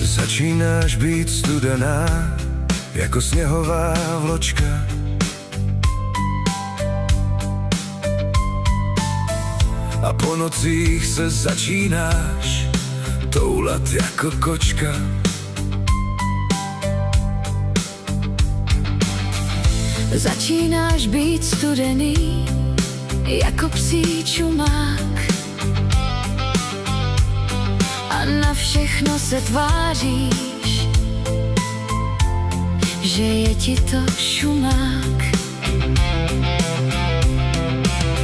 Začínáš být studená, jako sněhová vločka. A po nocích se začínáš toulat jako kočka. Začínáš být studený, jako psí čumák. A na všechno se tváříš, že je ti to šumák.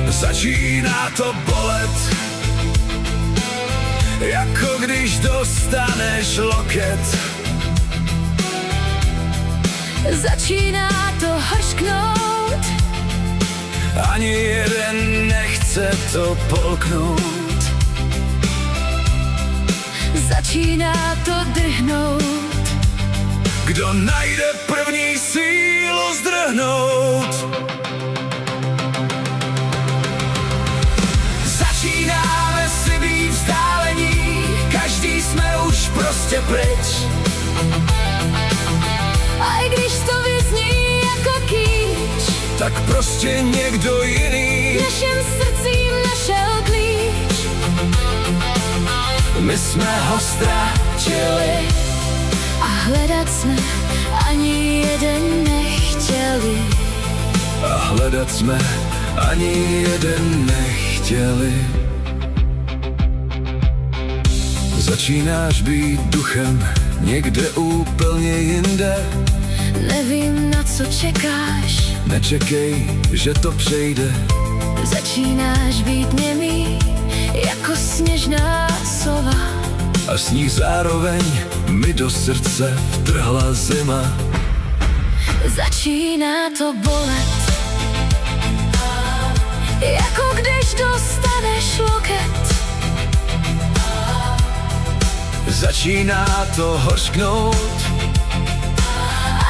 Začíná to bolet, jako když dostaneš loket. Začíná to hořknout, Ani jeden nechce to polknout. začíná to drhnout. Kdo najde první sílu zdrhnout? Začínáme si být vzdálení, každý jsme už prostě pryč. A i když to vyzní jako kýč, Tak prostě někdo jiný našim srdcím našel klíč. My jsme ho ztratili A hledat jsme ani jeden nechtěli. a hledat jsme ani jeden nechtěli. Začínáš být duchem někde úplně jinde. Nevím, na co čekáš, Nečekej, že to přejde. začínáš být němý, jako sněžná sova. A s ní zároveň mi do srdce vtrhla zima. Začíná to bolet, jako když dostaneš loket. Začíná to hořknout,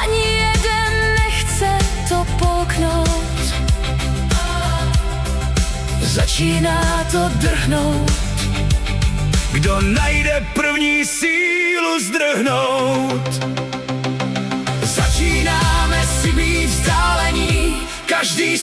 Ani jeden nechce to polknout. začíná to drhnout. Kdo najde první sílu zdrhnout? Začínáme si být vzdálení, každý